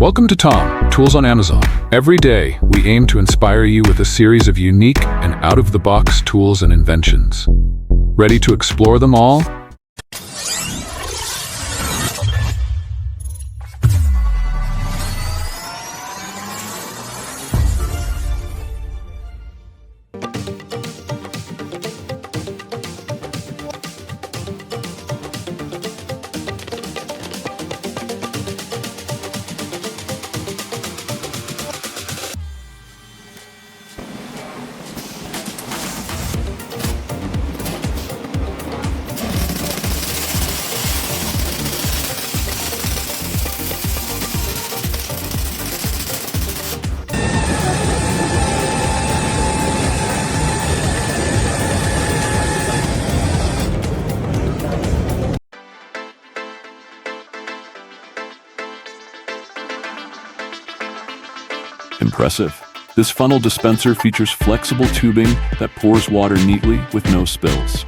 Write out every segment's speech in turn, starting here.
Welcome to Tom, Tools on Amazon. Every day, we aim to inspire you with a series of unique and out-of-the-box tools and inventions. Ready to explore them all? Impressive. This funnel dispenser features flexible tubing that pours water neatly with no spills.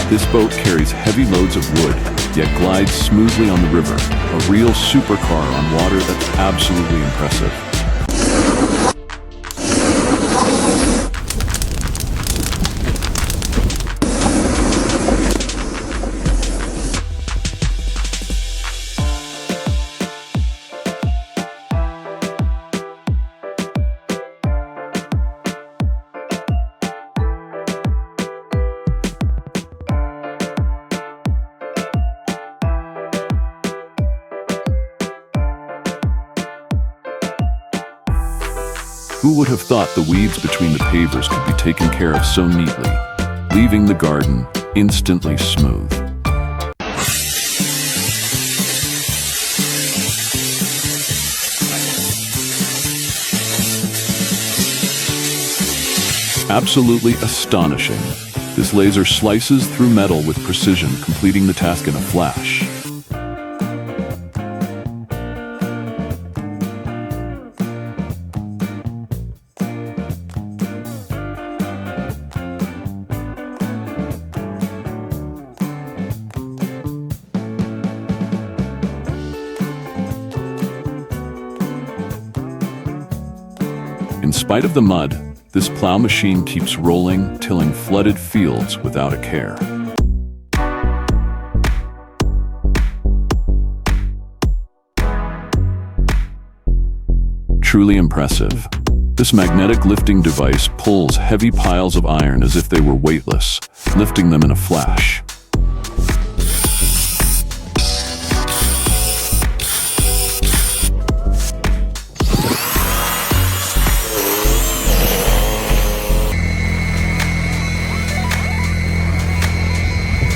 This boat carries heavy loads of wood, yet glides smoothly on the river. A real supercar on water that's absolutely impressive. Who would have thought the weeds between the pavers could be taken care of so neatly, leaving the garden instantly smooth? Absolutely astonishing. This laser slices through metal with precision, completing the task in a flash. In spite of the mud, this plow machine keeps rolling, tilling flooded fields without a care. Truly impressive. This magnetic lifting device pulls heavy piles of iron as if they were weightless, lifting them in a flash.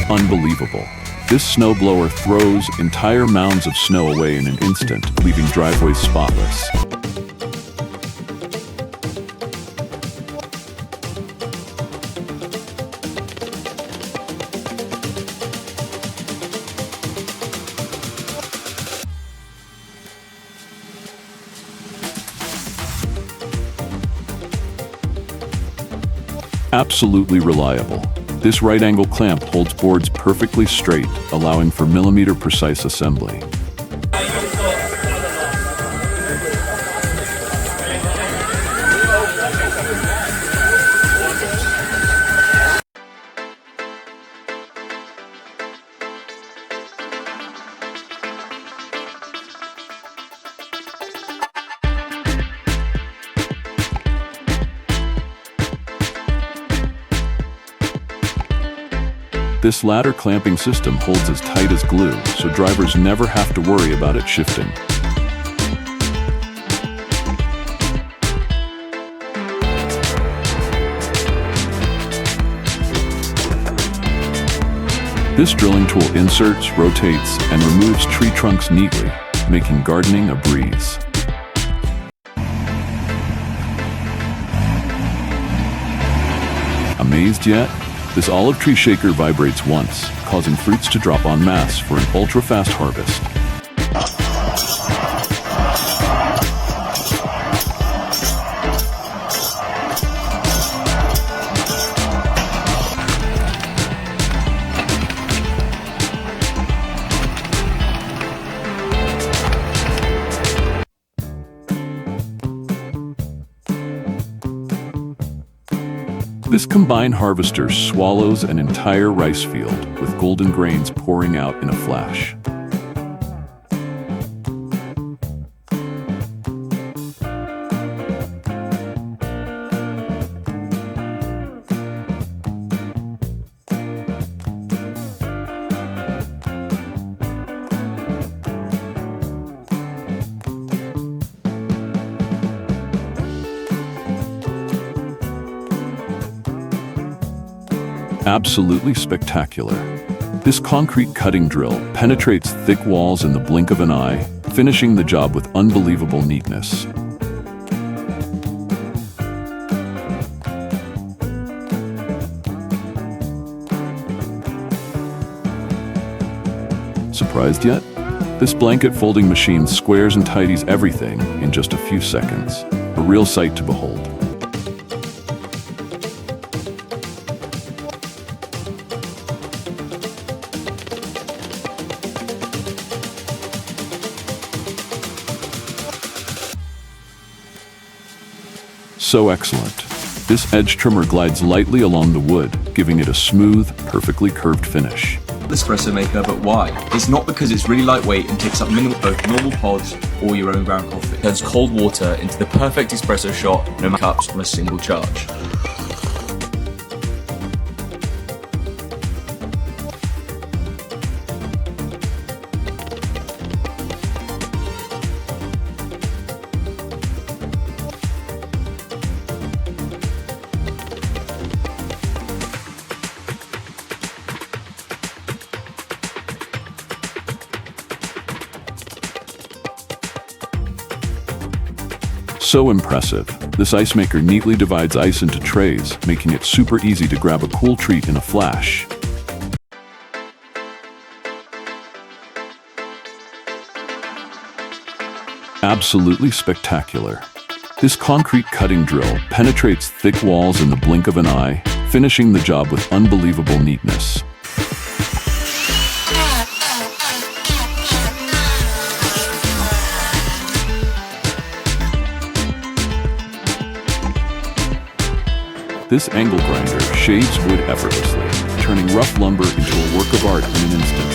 Unbelievable. This snowblower throws entire mounds of snow away in an instant, leaving driveways spotless. Absolutely reliable. This right-angle clamp holds boards perfectly straight, allowing for millimeter-precise assembly. This ladder clamping system holds as tight as glue, so drivers never have to worry about it shifting. This drilling tool inserts, rotates, and removes tree trunks neatly, making gardening a breeze. Amazed yet? This olive tree shaker vibrates once, causing fruits to drop en masse for an ultra-fast harvest. This combine harvester swallows an entire rice field with golden grains pouring out in a flash. Absolutely spectacular. This concrete cutting drill penetrates thick walls in the blink of an eye, finishing the job with unbelievable neatness. Surprised yet? This blanket folding machine squares and tidies everything in just a few seconds. A real sight to behold. So excellent. This edge trimmer glides lightly along the wood, giving it a smooth, perfectly curved finish. Espresso maker, but why? It's not because it's really lightweight and takes up minimal both normal pods or your own ground coffee. It turns cold water into the perfect espresso shot, no matter cups on a single charge. So impressive. This ice maker neatly divides ice into trays, making it super easy to grab a cool treat in a flash. Absolutely spectacular. This concrete cutting drill penetrates thick walls in the blink of an eye, finishing the job with unbelievable neatness. This angle grinder shaves wood effortlessly, turning rough lumber into a work of art in an instant.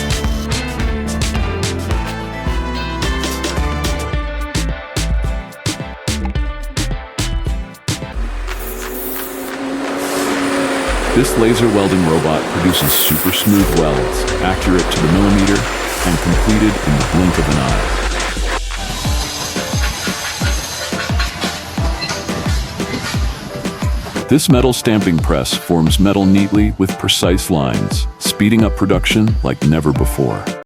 This laser welding robot produces super smooth welds, accurate to the millimeter, and completed in the blink of an eye. This metal stamping press forms metal neatly with precise lines, speeding up production like never before.